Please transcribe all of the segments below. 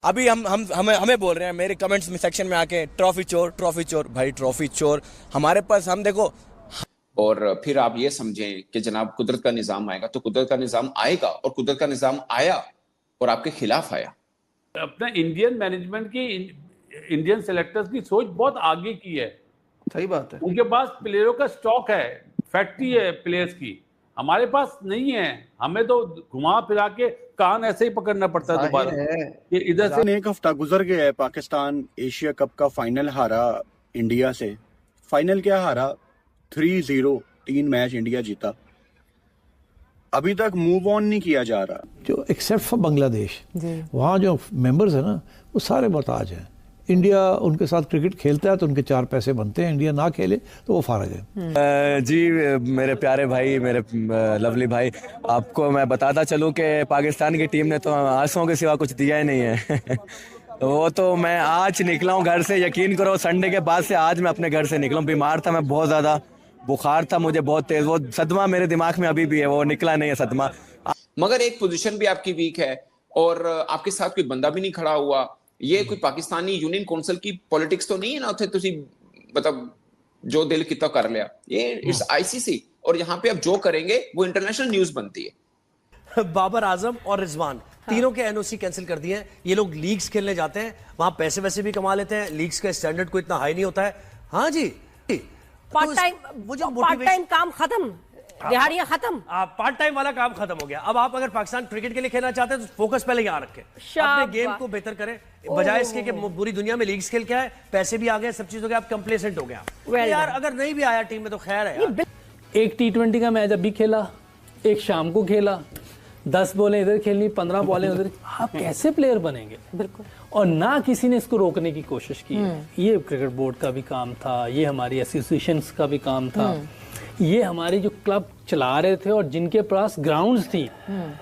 अभी हम हमें बोल रहे हैं मेरे कमेंट्स में सेक्शन में आके ट्रॉफी चोर भाई, ट्रॉफी चोर हमारे पास, हम देखो। और फिर आप ये समझें कि जनाब कुदरत का निजाम आएगा, तो कुदरत का निजाम आएगा, और कुदरत का निजाम आया और आपके खिलाफ आया। अपना इंडियन मैनेजमेंट की, इंडियन सेलेक्टर्स की सोच बहुत आगे की है। सही बात है। उनके पास प्लेयरों का स्टॉक है, फैक्ट्री है प्लेयर्स की, हमारे पास नहीं है। हमें तो घुमा फिरा के कान ऐसे ही पकड़ना पड़ता है दोबारा। ये इधर से एक हफ्ता गुजर गया है, पाकिस्तान एशिया कप का फाइनल हारा इंडिया से। फाइनल क्या हारा? 3-0, 3 मैच इंडिया जीता। अभी तक मूव ऑन नहीं किया जा रहा। जो एक्सेप्ट फॉर बांग्लादेश, वहाँ जो मेंबर्स है ना, वो सारे मोहताज हैं। इंडिया उनके साथ क्रिकेट खेलता है तो उनके 4 पैसे बनते हैं, इंडिया ना खेले तो वो फारग है। जी मेरे प्यारे भाई, मेरे लवली भाई, आपको मैं बताता चलूं कि पाकिस्तान की टीम ने तो आंसुओं के सिवा कुछ दिया ही नहीं है। वो तो मैं आज निकला हूँ घर से, यकीन करो संडे के बाद से आज मैं अपने घर से निकला हूँ। बीमार था मैं बहुत ज़्यादा, बुखार था मुझे बहुत तेज, वो सदमा मेरे दिमाग में अभी भी है, वो निकला नहीं है सदमा। मगर एक पोजीशन भी आपकी वीक है और आपके साथ कोई बंदा भी नहीं खड़ा हुआ। ये कोई पाकिस्तानी यूनियन काउंसिल की पॉलिटिक्स तो नहीं है ना, उथे तुसी मतलब जो दिल किता कर लिया। ये इट्स आईसीसी, और यहाँ पे अब जो करेंगे वो इंटरनेशनल न्यूज बनती है। बाबर आजम और रिजवान तीनों के एनओसी कैंसिल कर दिए हैं। ये लोग लीग्स खेलने जाते हैं, वहां पैसे वैसे भी कमा लेते हैं, लीग्स का स्टैंडर्ड कोई इतना हाई नहीं होता है। हाँ जी, पार्ट टाइम काम खत्म, दिहाड़ियां खत्म, पार्ट टाइम वाला काम खत्म हो गया। अब आप अगर पाकिस्तान क्रिकेट के लिए खेलना चाहते हैं तो फोकस पहले यहाँ रखें, अपने गेम को बेहतर करें, बजाय इसके कि पूरी दुनिया में लीग्स खेल के आए, पैसे भी आ गए, सब चीज हो गया, आप कंप्लेसेंट हो गया। यार अगर नहीं भी आया टीम में तो खैर है यार। एक T20 का मैच अभी खेला, एक शाम को खेला, 10 बॉलें इधर खेलनी, 15 बॉलें उधर। आप कैसे प्लेयर बनेंगे? बिल्कुल। और ना किसी ने इसको रोकने की कोशिश की है। ये क्रिकेट बोर्ड का भी काम था, ये हमारी एसोसिएशंस का भी काम था, ये हमारे जो क्लब चला रहे थे और जिनके पास ग्राउंड्स थी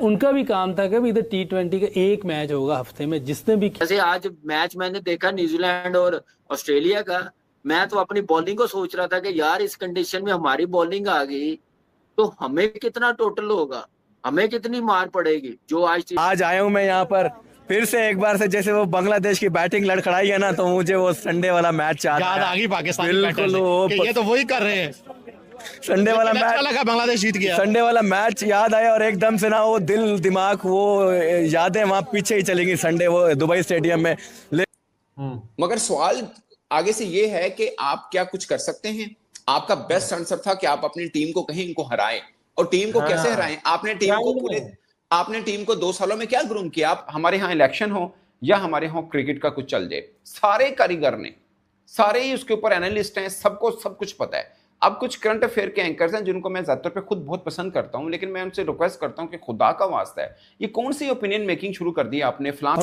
उनका भी काम था कि इधर T20 का एक मैच होगा हफ्ते में, जिसने भी। जैसे आज मैच मैंने देखा न्यूजीलैंड और ऑस्ट्रेलिया का, मैं तो अपनी बॉलिंग को सोच रहा था कि यार इस कंडीशन में हमारी बॉलिंग आ गई तो हमें कितना टोटल होगा, हमें कितनी मार पड़ेगी। जो आज आया हूँ मैं यहाँ पर फिर से एक बार से, जैसे वो बांग्लादेश की बैटिंग लड़खड़ाई है ना, तो मुझे वो संडे वाला मैच याद आ गई। पाकिस्तान ये तो वही कर रहे हैं। संडे वाला मैच लगा, बांग्लादेश जीत गया, संडे वाला मैच याद आया और एकदम से ना वो दिल दिमाग वो यादें वहां पीछे ही चली गई। संडे वो दुबई स्टेडियम में। मगर सवाल आगे से ये है कि आप क्या कुछ कर सकते हैं? आपका बेस्ट आंसर था कि आप अपनी टीम को कहीं इनको हराएं, और टीम को कैसे हराएं? आपने टीम को 2 सालों में क्या ग्रूम किया? आप हमारे यहाँ इलेक्शन हो या हमारे यहाँ क्रिकेट का कुछ चल जाए, सारे कारीगर ने, सारे ही उसके ऊपर एनालिस्ट हैं, सबको सब कुछ पता है। अब कुछ करंट अफेयर के एंकर्स हैं जिनको मैं ज्यादातर पे खुद बहुत पसंद करता हूं, लेकिन मैं उनसे रिक्वेस्ट करता हूं कि खुदा का वास्ता है, ये कौन सी ओपिनियन मेकिंग शुरू कर दी आपने फलां।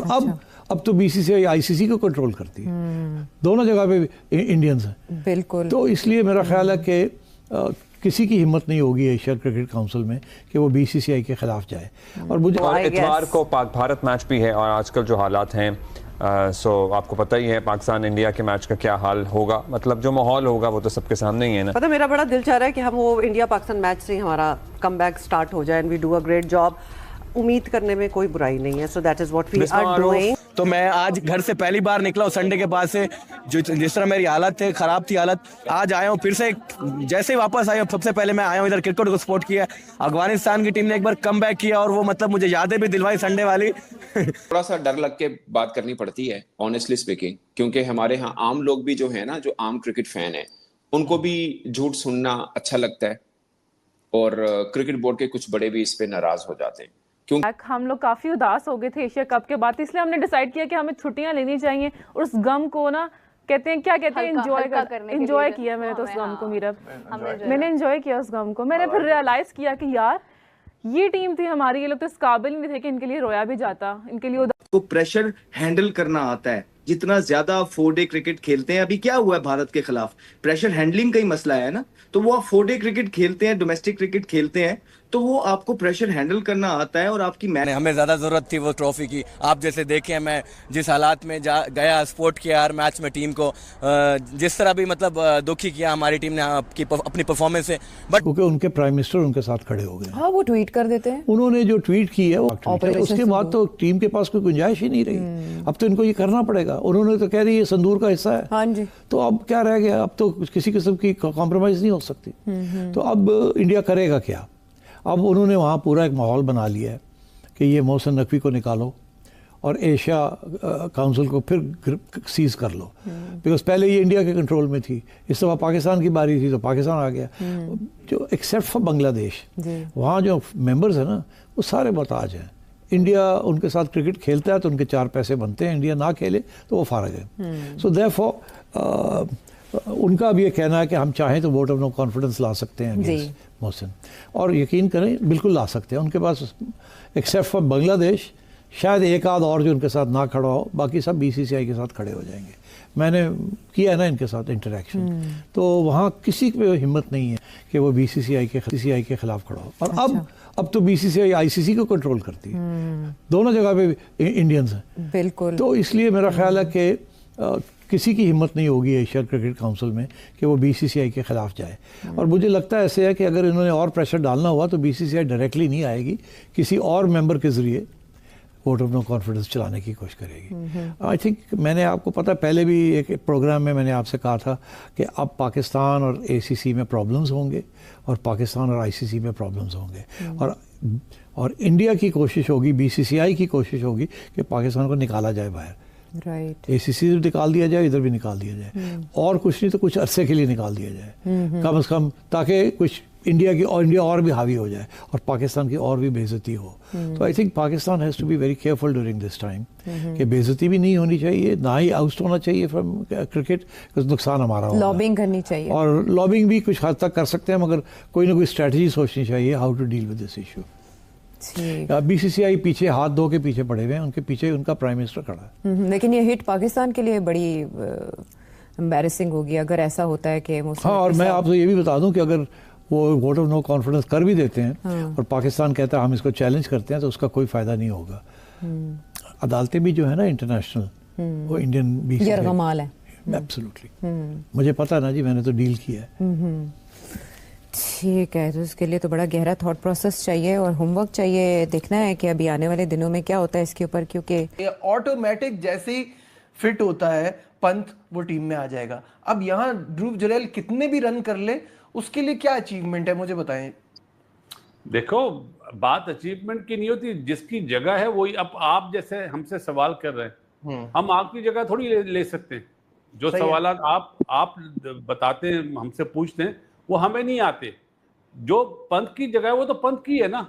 अब तो बीसीसीआई आईसीसी को कंट्रोल करती है, दोनों जगह पे इंडियंस हैं। बिल्कुल। तो इसलिए मेरा ख्याल है कि किसी की हिम्मत नहीं होगी एशिया क्रिकेट काउंसिल में कि वो बीसीसीआई के खिलाफ जाए। और मुझे इतवार को पाक भारत मैच भी है, और आजकल जो हालात हैं आपको पता ही है पाकिस्तान इंडिया के मैच का क्या हाल होगा, मतलब जो माहौल होगा वो तो सबके सामने ही है ना। पता मेरा बड़ा दिल चाह रहा है कि हम वो इंडिया पाकिस्तान मैच से हमारा कमबैक स्टार्ट हो जाए and we do a great job. उम्मीद करने में कोई बुराई नहीं है, so that is what we are doing. तो मैं आज घर से पहली बार निकला हूँ संडे के बाद से, जो जिस तरह मेरी हालत थी, खराब थी हालत, आज आया हूँ फिर से। जैसे ही वापस आया हूँ सबसे पहले मैं आया हूँ इधर क्रिकेट को सपोर्ट किया। अफगानिस्तान की टीम ने एक बार कम बैक किया और वो मतलब मुझे यादें भी दिलवाई संडे वाली। थोड़ा सा डर लग के बात करनी पड़ती है ऑनेस्टली स्पीकिंग, क्योंकि हमारे यहाँ आम लोग भी जो है ना, जो आम क्रिकेट फैन है, उनको भी झूठ सुनना अच्छा लगता है, और क्रिकेट बोर्ड के कुछ बड़े भी इस पे नाराज हो जाते हैं। हम लोग काफी उदास हो गए थे एशिया कप के बाद, इसलिए हमने डिसाइड किया कि हमें छुट्टियां लेनी चाहिए और उस गम को ना कहते हैं, क्या कहते हैं, एंजॉय किया मैंने तो उस गम को। मीरा, मैंने एंजॉय किया उस गम को। मैंने फिर रियलाइज किया कि यार ये टीम थी हमारी, ये लोग तो इस काबिल नहीं थे कि इनके लिए रोया भी जाता, इनके लिए को प्रेशर हैंडल करना आता है। जितना ज्यादा 4 डे क्रिकेट खेलते हैं, अभी क्या हुआ है भारत के खिलाफ, प्रेशर हैंडलिंग का ही मसला है ना। तो वो 4 डे क्रिकेट खेलते हैं, डोमेस्टिक क्रिकेट खेलते हैं, तो वो आपको प्रेशर हैंडल करना आता है और आपकी हमें ज्यादा जरूरत थी वो ट्रॉफी की। आप जैसे देखें मैं जिस हालात में गया सपोर्ट किया हर मैच में टीम को, जिस तरह भी मतलब दुखी किया हमारी टीम ने अपनी परफॉर्मेंस से, बट क्योंकि उनके प्राइम मिनिस्टर उनके साथ खड़े हो गए। हाँ, वो ट्वीट कर देते हैं। उन्होंने जो ट्वीट की है उसके बाद तो टीम के पास कोई गुंजाइश ही नहीं रही। अब तो इनको ये करना पड़ेगा। उन्होंने तो कह दी ये संदूर का हिस्सा है। हाँ जी। तो अब क्या रह गया? अब तो किसी किस्म की कॉम्प्रोमाइज नहीं हो सकती। तो अब इंडिया करेगा क्या? अब उन्होंने वहाँ पूरा एक माहौल बना लिया है कि ये मोहसिन नकवी को निकालो और एशिया काउंसिल को फिर सीज कर लो, बिकॉज पहले ये इंडिया के कंट्रोल में थी, इस दफ़ा पाकिस्तान की बारी थी तो पाकिस्तान आ गया। जो एक्सेप्ट फॉर बांग्लादेश, वहाँ जो मेंबर्स हैं ना वो सारे मोहताज हैं। इंडिया उनके साथ क्रिकेट खेलता है तो उनके 4 पैसे बनते हैं, इंडिया ना खेले तो वो फारग है। सो देयरफॉर उनका भी ये कहना है कि हम चाहें तो वोट ऑफ नो कॉन्फिडेंस ला सकते हैं अगेंस्ट मोहसिन, और यकीन करें बिल्कुल ला सकते हैं। उनके पास एक्सेप्ट फॉर बांग्लादेश शायद एक आध और जो उनके साथ ना खड़ा हो, बाकी सब बीसीसीआई के साथ खड़े हो जाएंगे। मैंने किया है ना इनके साथ इंटरेक्शन, तो वहाँ किसी पे हिम्मत नहीं है कि वो बीसीसीआई के खिलाफ खड़ा हो। और अब तो बीसीसीआई आईसीसी को कंट्रोल करती है, दोनों जगह पे इंडियंस हैं। बिल्कुल। तो इसलिए मेरा ख्याल है कि किसी की हिम्मत नहीं होगी एशिया क्रिकेट काउंसिल में कि वो बीसीसीआई के खिलाफ जाए। और मुझे लगता है ऐसे है कि अगर इन्होंने और प्रेशर डालना हुआ तो बीसीसीआई डायरेक्टली नहीं आएगी, किसी और मेंबर के ज़रिए वोट ऑफ नो कॉन्फिडेंस चलाने की कोशिश करेगी। आई थिंक मैंने आपको पता पहले भी एक प्रोग्राम में मैंने आपसे कहा था कि अब पाकिस्तान और एसीसी में प्रॉब्लम्स होंगे और पाकिस्तान और आईसीसी में प्रॉब्लम्स होंगे, और इंडिया की कोशिश होगी, बीसीसीआई की कोशिश होगी कि पाकिस्तान को निकाला जाए बाहर। राइट। एसीसी से निकाल दिया जाए, इधर भी निकाल दिया जाए, और कुछ नहीं तो कुछ अरसे के लिए निकाल दिया जाए कम से कम, ताकि कुछ इंडिया और भी हावी हो जाए और पाकिस्तान की और भी बेइज्जती हो। तो I think Pakistan has to be very careful during this time कि बेइज्जती भी नहीं होनी चाहिए, ना ही आउट होना चाहिए फ्रॉम क्रिकेट, कुछ नुकसान हमारा होगा। लॉबिंग करनी चाहिए, और लॉबिंग भी कुछ हद तक कर सकते हैं, मगर कोई ना कोई स्ट्रेटजी सोचनी चाहिए how to deal with this issue. BCCI पीछे हाथ धो के पीछे पड़े हुए हैं, उनके पीछे उनका प्राइम मिनिस्टर खड़ा है। लेकिन ये हिट पाकिस्तान के लिए बड़ी एम्बैरेसिंग होगी अगर ऐसा होता है कि हाँ, और मैं आपको ये भी बता दूं कि अगर वो वोट ऑफ नो कॉन्फिडेंस कर भी देते हैं और पाकिस्तान कहता है हम इसको चैलेंज करते हैं, तो उसका कोई फायदा नहीं होगा। अदालतें भी जो है ना इंटरनेशनल, वो इंडियन बीसीसीआई है। एब्सोल्युटली, मुझे पता है ना जी, मैंने तो डील किया है। ठीक है, तो उसके लिए तो बड़ा गहरा थॉट प्रोसेस चाहिए और होमवर्क चाहिए। देखना है कि अभी आने वाले दिनों में क्या होता है इसके ऊपर, क्योंकि ऑटोमेटिक जैसे ही फिट होता है पंत वो टीम में आ जाएगा। अब यहाँ ध्रुव जुरैल कितने भी रन कर ले, उसके लिए क्या अचीवमेंट है मुझे बताएं। देखो, बात अचीवमेंट की नहीं होती, जिसकी जगह है वही। अब आप जैसे हमसे सवाल कर रहे हैं, हम आपकी जगह थोड़ी ले सकते हैं। जो सवाल आप बताते हैं, हमसे पूछते हैं, वो हमें नहीं आते। जो पंत की जगह है वो तो पंत की है ना,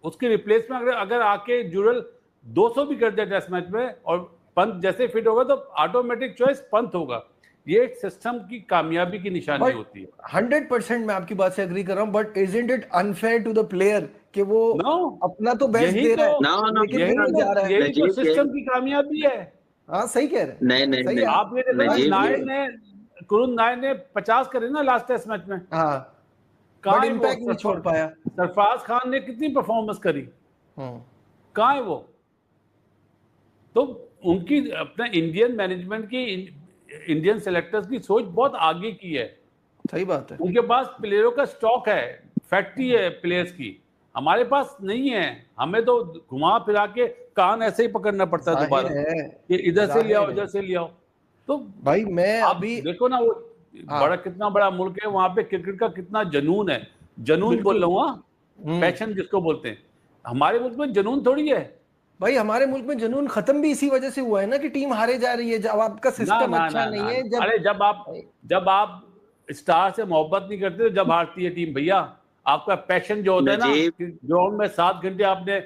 उसके रिप्लेस में अगर आके जुरल 200 भी कर दे टेस्ट मैच में और पंत जैसे फिट होगा तो ऑटोमेटिक चॉइस पंत होगा। ये एक सिस्टम की कामयाबी की निशानी होती है। 100% मैं आपकी बात से एग्री कर रहा हूं, but isn't it unfair to the player कि वो अपना तो बेस्ट दे रहा है लेकिन नहीं जा रहा है। यही तो सिस्टम की कामयाबी है। हाँ, सही कह रहे हैं। नहीं, आपने कुरुन नायर ने 50 करे ना लास्ट टेस्ट मैच में। हाँ, बट इम्पैक्ट नहीं छोड़ पाया। सरफराज खान ने कितनी परफॉर्मेंस करी, कहाँ है वो? तो उनकी अपने इंडियन मैनेजमेंट की, इंडियन सेलेक्टर्स की सोच बहुत आगे की है। सही बात है। उनके पास प्लेयरों का स्टॉक है, फैक्ट्री है प्लेयर्स की, हमारे पास नहीं है। हमें तो घुमा फिरा के कान ऐसे ही पकड़ना पड़ता है दोबारा कि इधर से ले आओ, इधर से ले आओ। तो भाई मैं अभी देखो ना, वो बड़ा कितना बड़ा मुल्क है, वहां पे क्रिकेट का कितना जनून है। जनून बोल रहा हूँ, पैशन जिसको बोलते हैं। हमारे मुल्क में जनून थोड़ी है भाई। हमारे मुल्क में जनून खत्म भी इसी वजह से हुआ है ना कि टीम हारे जा रही है, जब आपका सिस्टम अच्छा नहीं है। अरे जब आप स्टार से मोहब्बत नहीं करते तो जब हारती है टीम, भैया आपका पैशन जो होता है ना, ग्राउंड में 7 घंटे आपने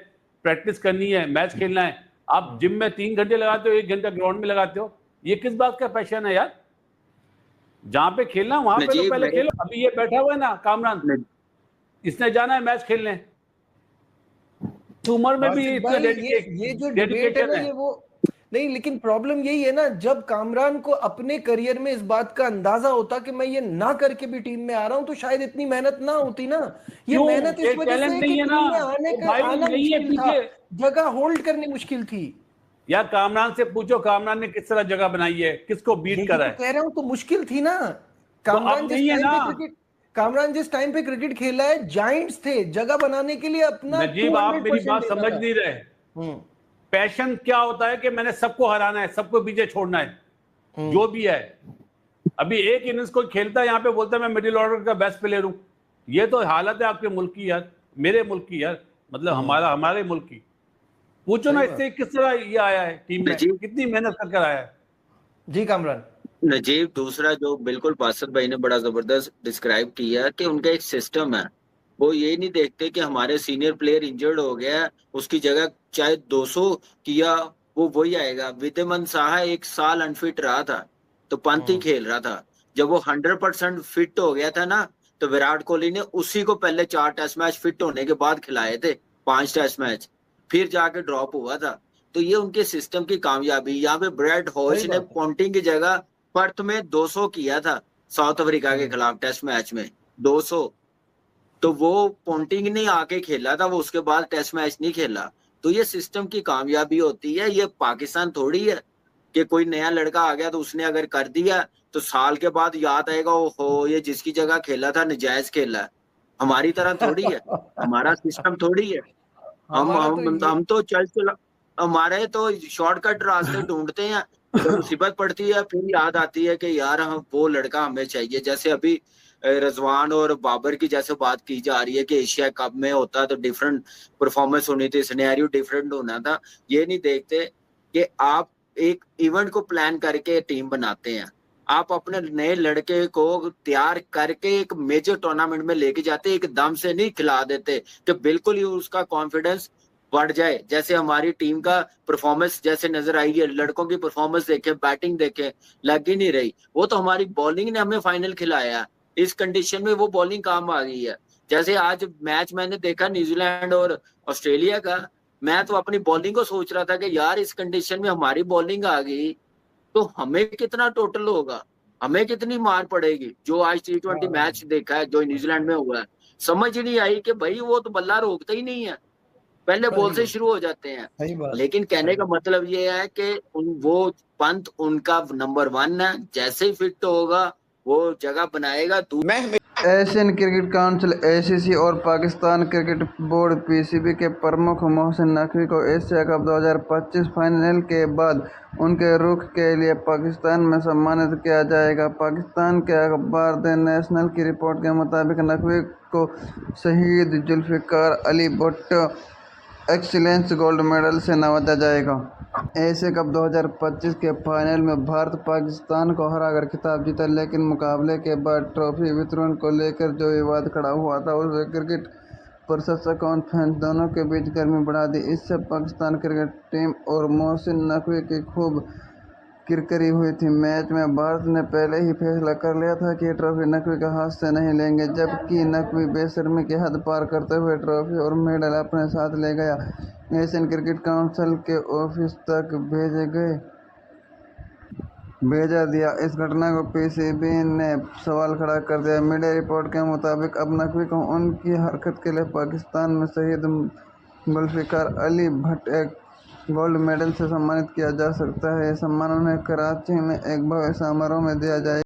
प्रैक्टिस करनी है, मैच खेलना है, आप जिम में 3 घंटे लगाते हो, 1 घंटा ग्राउंड में लगाते हो, ये किस बात का पैशन है यार? जहां पे खेलना वहां पे तो पहले खेलो। अभी ये बैठा हुआ है ना कामरान, इसने जाना है मैच खेलने, उम्र में भी ये जो डिबेट है ना, ये वो नहीं, लेकिन प्रॉब्लम यही है ना, जब कामरान को अपने करियर में इस बात का अंदाजा होता कि मैं ये ना करके भी टीम में आ रहा हूं, तो शायद इतनी मेहनत ना होती ना। ये मेहनत इस वजह से है कि टीम में आने का आना मुश्किल था, जगह होल्ड करनी मुश्किल थी। या कामरान से पूछो, कामरान ने किस तरह जगह बनाई है, किसको बीट करा है? कह रहा हूं तो मुश्किल थी ना। कामरान जिस टाइम पे क्रिकेट खेला है, जायंट्स थे, जगह बनाने के लिए अपना। नजीब, आप मेरी बात समझ नहीं रहे। पैशन क्या होता है कि मैंने सबको हराना है, सबको पीछे छोड़ना है, जो भी है। अभी एक इनिंग्स कोई खेलता है यहाँ पे, बोलता है मैं मिडिल ऑर्डर का बेस्ट प्लेयर हूँ। ये तो हालत है आपके मुल्क की यार, मेरे मुल्क की यार, मतलब हमारे मुल्क की। पूछो ना इससे किस तरह ये आया है टीम में, कितनी मेहनत कर आया है। जी कामरान। नजीब, दूसरा जो बिल्कुल बासत भाई ने बड़ा जबरदस्त डिस्क्राइब किया कि उनका एक सिस्टम है। वो ये नहीं देखते कि हमारे सीनियर प्लेयर इंजर्ड हो गया, उसकी जगह चाहे 200 किया वो वही आएगा। विद्यमन साहा 1 साल अनफिट रहा था तो पंत ही खेल रहा था। जब वो 100% फिट हो गया था ना, तो विराट कोहली ने उसी को पहले 4 टेस्ट मैच फिट होने के बाद खिलाए थे, 5 टेस्ट मैच, फिर जाके ड्रॉप हुआ था। तो ये उनके सिस्टम की कामयाबी। यहाँ पे ब्रेड हॉच ने पॉन्टिंग की जगह पर्थ में 200 किया था साउथ अफ्रीका के खिलाफ टेस्ट मैच में 200, तो वो पॉन्टिंग नहीं आके खेला था, वो उसके बाद टेस्ट मैच नहीं खेला। तो ये सिस्टम की कामयाबी होती है। ये पाकिस्तान थोड़ी है कि कोई नया लड़का आ गया तो उसने अगर कर दिया तो साल के बाद याद आएगा ओहो ये जिसकी जगह खेला था नजायज खेला। हमारी तरह थोड़ी है, हमारा सिस्टम थोड़ी है। हम तो चल हमारे तो शॉर्टकट रास्ते ढूंढते हैं, तो मुसीबत पड़ती है फिर याद आती है कि यार हम वो लड़का हमें चाहिए। जैसे अभी रजवान और बाबर की जैसे बात की जा रही है कि एशिया कप में होता तो डिफरेंट परफॉर्मेंस होनी थी, सिनेरियो डिफरेंट होना था। ये नहीं देखते कि आप एक इवेंट को प्लान करके टीम बनाते हैं, आप अपने नए लड़के को तैयार करके एक मेजर टूर्नामेंट में लेके जाते, एकदम से नहीं खिला देते कि बिल्कुल ही उसका कॉन्फिडेंस बढ़ जाए। जैसे हमारी टीम का परफॉर्मेंस जैसे नजर आई है, लड़कों की परफॉर्मेंस देखे, बैटिंग देखे, लग ही नहीं रही। वो तो हमारी बॉलिंग ने हमें फाइनल खिलाया। इस कंडीशन में वो बॉलिंग काम आ गई है। जैसे आज मैच मैंने देखा न्यूजीलैंड और ऑस्ट्रेलिया का, मैं तो अपनी बॉलिंग को सोच रहा था कि यार इस कंडीशन में हमारी बॉलिंग आ गई तो हमें कितना टोटल होगा, हमें कितनी मार पड़ेगी। जो आज T20 मैच देखा है जो न्यूजीलैंड में हुआ है, समझ ही नहीं आई कि भाई वो तो बल्ला रोकता ही नहीं है, पहले बॉल से शुरू हो जाते हैं। लेकिन कहने का मतलब ये है कि वो पंत उनका नंबर 1 है, जैसे ही फिट होगा वो जगह बनाएगा। एशियन क्रिकेट काउंसिल ACC और पाकिस्तान क्रिकेट बोर्ड PCB के प्रमुख मोहसिन नकवी को एशिया कप 2025 फाइनल के बाद उनके रुख के लिए पाकिस्तान में सम्मानित किया जाएगा। पाकिस्तान के अखबार द नेशनल की रिपोर्ट के मुताबिक नकवी को शहीद Zulfikar Ali Bhutto excellence gold medal से नवाजा जाएगा। एशिया कप 2025 के फाइनल में भारत पाकिस्तान को हराकर खिताब जीता, लेकिन मुकाबले के बाद ट्रॉफी वितरण को लेकर जो विवाद खड़ा हुआ था उससे क्रिकेट प्रशंसक और फैंस दोनों के बीच गर्मी बढ़ा दी। इससे पाकिस्तान क्रिकेट टीम और मोहसिन नकवी की खूब किरकिरी हुई थी। मैच में भारत ने पहले ही फैसला कर लिया था कि ट्रॉफी नकवी के हाथ से नहीं लेंगे, जबकि नकवी बेशर्मी की हद पार करते हुए ट्रॉफी और मेडल अपने साथ ले गया। एशियन क्रिकेट काउंसिल के ऑफिस तक भेजा दिया। इस घटना को PCB ने सवाल खड़ा कर दिया। मीडिया रिपोर्ट के मुताबिक अब नकवी को उनकी हरकत के लिए पाकिस्तान में शहीद जुल्फिकार अली भट्ट गोल्ड मेडल से सम्मानित किया जा सकता है। यह सम्मान उन्हें कराची में एक भव्य समारोह में दिया जाएगा।